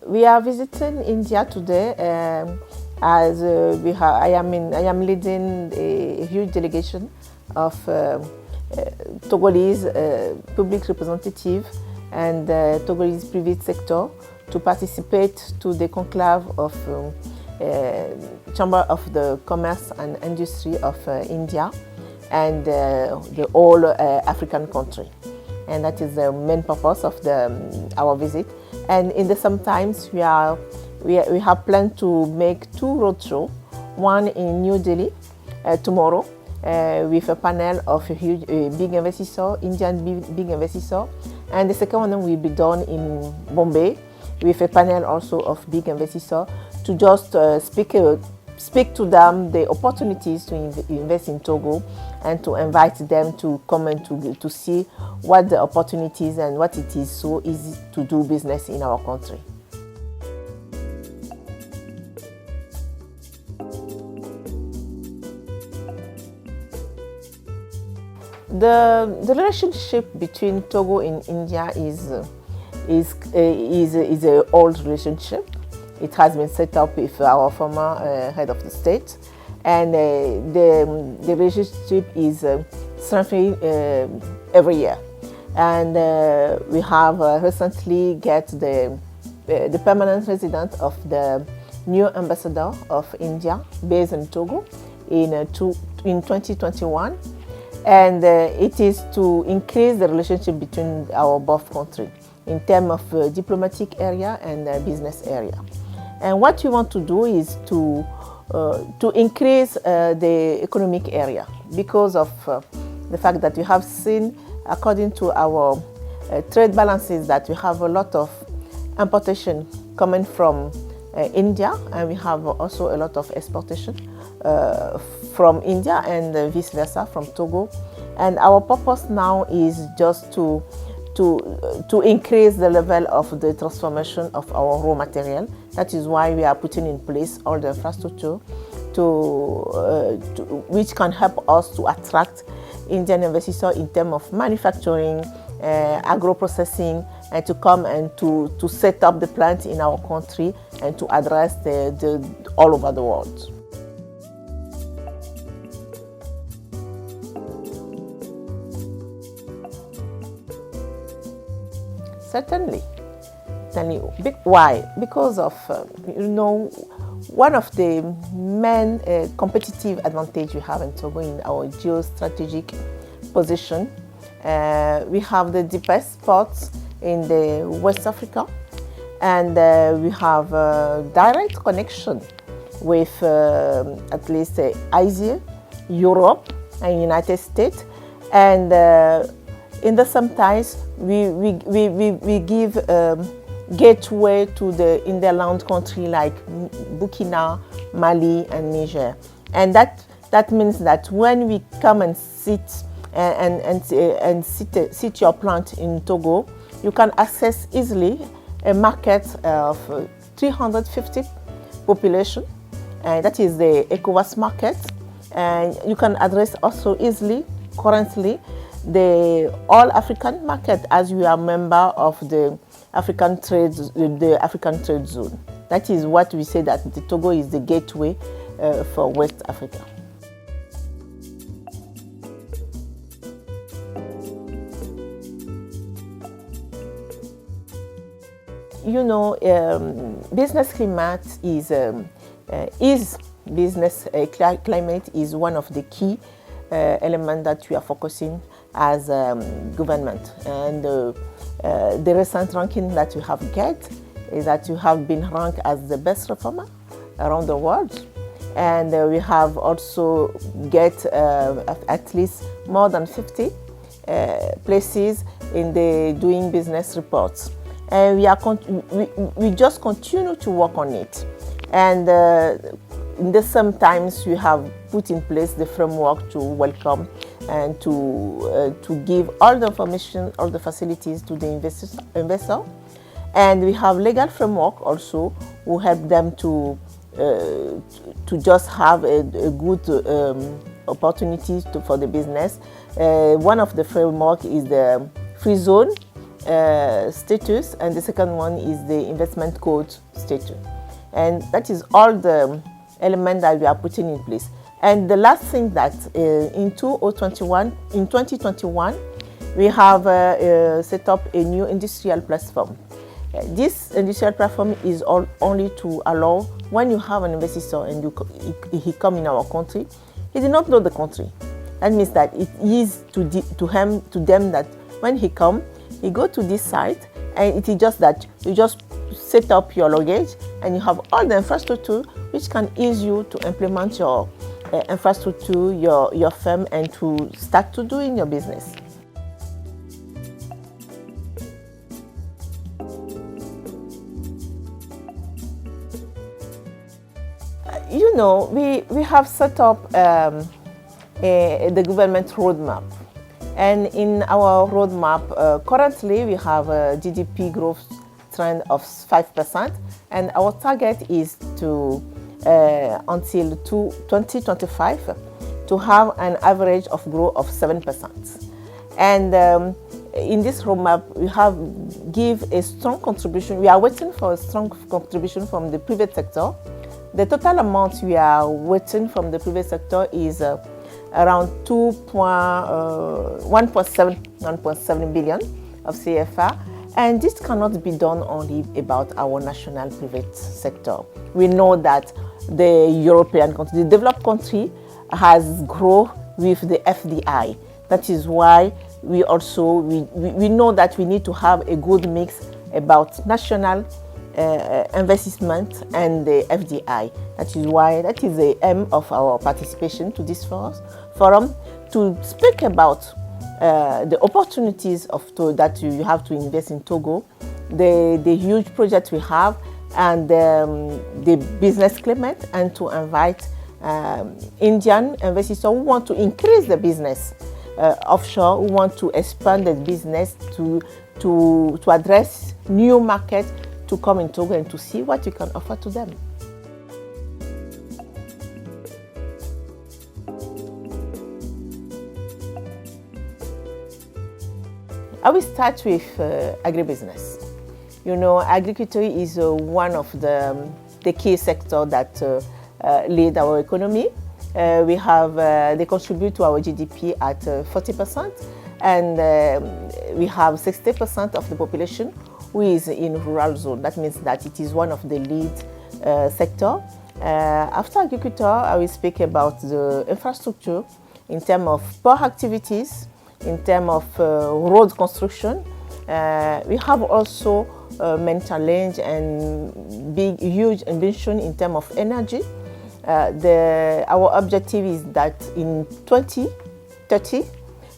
We are visiting India today as I am leading a huge delegation of Togolese public representative and Togolese private sector to participate to the conclave of Chamber of the Commerce and Industry of India and the whole African country. And that is the main purpose of our visit. And in the sometimes we have planned to make two roadshows, one in New Delhi tomorrow with a panel of big investors, Indian big investors, and the second one will be done in Bombay with a panel also of big investors to just speak to them the opportunities to invest in Togo and to invite them to come and to see what the opportunities and what it is so easy to do business in our country. The relationship between Togo and India is an old relationship. It has been set up with our former head of the state, and the relationship is strengthening every year. And we have recently get the permanent resident of the new ambassador of India based in Togo in 2021, and it is to increase the relationship between our both countries in terms of diplomatic area and business area. And what we want to do is to increase the economic area because of the fact that we have seen, according to our trade balances, that we have a lot of importation coming from India, and we have also a lot of exportation from India and vice versa from Togo. And our purpose now is just to increase the level of the transformation of our raw material. That is why we are putting in place all the infrastructure which can help us to attract Indian investors in terms of manufacturing, agro-processing, and to come and to set up the plant in our country and to address the all over the world. Certainly. Why? Because of, one of the main competitive advantage we have in Togo in our geostrategic position. We have the deepest ports in the West Africa, and we have a direct connection with at least Asia, Europe, and United States, and in the sometimes we give gateway to the interland country like Burkina, Mali, and Niger, and that means that when we come and sit sit your plant in Togo, you can access easily a market of 350 population, and that is the ECOWAS market, and you can address also easily currently the all African market as we are member of the African trade zone. That is what we say, that the Togo is the gateway for West Africa. Business climate climate is one of the key elements that we are focusing as government, and the recent ranking that we have get is that we have been ranked as the best reformer around the world, and we have also get at least more than 50 places in the doing business reports, and we just continue to work on it. And in the same times we have put in place the framework to welcome and to give all the information, all the facilities to the investor. And we have legal framework also who help them to just have a good opportunities for the business. One of the framework is the free zone status, and the second one is the investment code status. And that is all the elements that we are putting in place. And the last thing that in 2021, we have set up a new industrial platform. This industrial platform is only to allow when you have an investor and he come in our country, he did not know the country. That means that it is to them that when he come, he go to this site, and it is just that you just set up your luggage and you have all the infrastructure which can ease you to implement your infrastructure, your firm, and to start to doing your business. You know, we have set up the government roadmap. And in our roadmap, currently we have a GDP growth trend of 5%, and our target is to, until 2025, to have an average of growth of 7%. And in this roadmap, we have give a strong contribution. We are waiting for a strong contribution from the private sector. The total amount we are waiting from the private sector is around 1.7 billion of CFR, and this cannot be done only about our national private sector. We know that the European country, the developed country, has grown with the FDI. That is why we know that we need to have a good mix about national investment and the FDI. That is the aim of our participation to this forum, to speak about the opportunities that you have to invest in Togo, the huge projects we have, and the business climate, and to invite Indian investors who want to increase the business offshore, who want to expand the business to address new markets, to come in Togo and to see what you can offer to them. I will start with agribusiness. You know, agriculture is one of the key sectors that lead our economy. They contribute to our GDP at 40%, and we have 60% of the population who is in rural zone. That means that it is one of the lead sector. After agriculture, I will speak about the infrastructure in terms of port activities, in terms of road construction. We have also main challenge and huge ambition in terms of energy. Our objective is that in 2030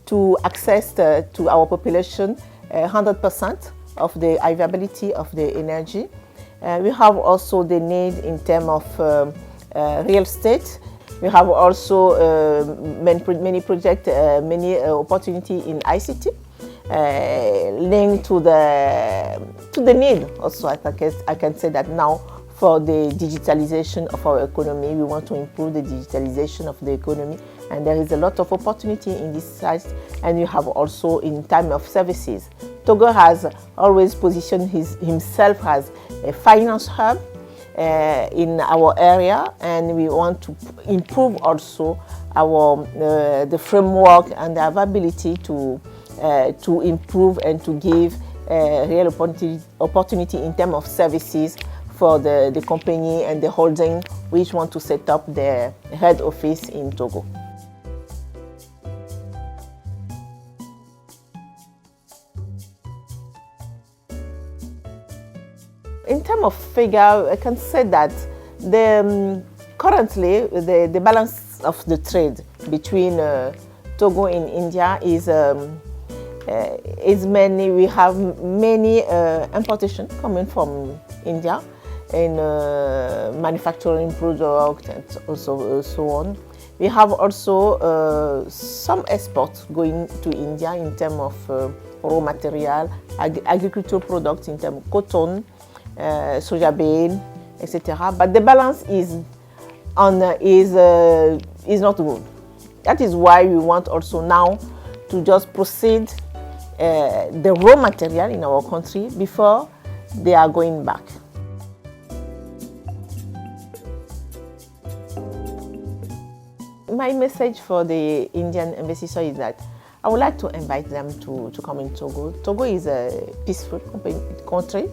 to access to our population 100% of the availability of the energy. We have also the need in terms of real estate. We have also many projects, many opportunities in ICT, linked to the need. Also, I can say that now for the digitalization of our economy, we want to improve the digitalization of the economy, and there is a lot of opportunity in this side. And you have also in time of services. Togo has always positioned himself as a finance hub in our area, and we want to improve also the framework and the availability to improve and to give real opportunity in terms of services for the company and the holding which want to set up their head office in Togo. In terms of figure, I can say that currently the balance of the trade between Togo and India is many. We have many importation coming from India in manufacturing products and also so on. We have also some exports going to India in terms of raw material, agricultural products in terms of cotton, soja bean, etc. But the balance is not good. That is why we want also now to just proceed the raw material in our country before they are going back. My message for the Indian ambassador is that I would like to invite them to come in Togo. Togo is a peaceful country.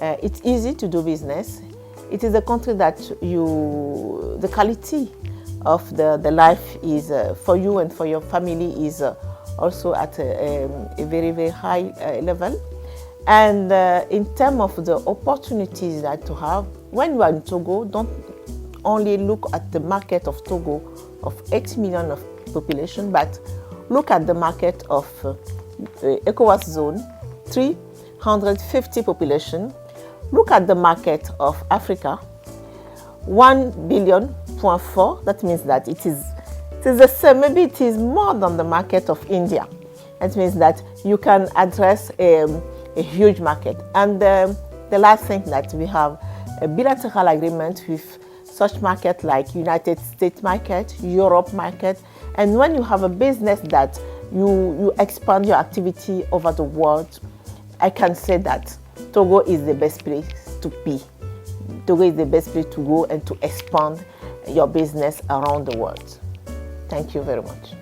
It's easy to do business. It is a country that the quality of the life is for you and for your family is also at a very, very high level. And in terms of the opportunities that you have, when you are in Togo, don't only look at the market of Togo of 8 million of population, but look at the market of ECOWAS zone, 350 population. Look at the market of Africa, 1.4 billion. That means that it is the same, maybe it is more than the market of India. That means that you can address a huge market. And the last thing that we have a bilateral agreement with such market like United States market, Europe market, and when you have a business that you expand your activity over the world, I can say that Togo is the best place to be. Togo is the best place to go and to expand your business around the world. Thank you very much.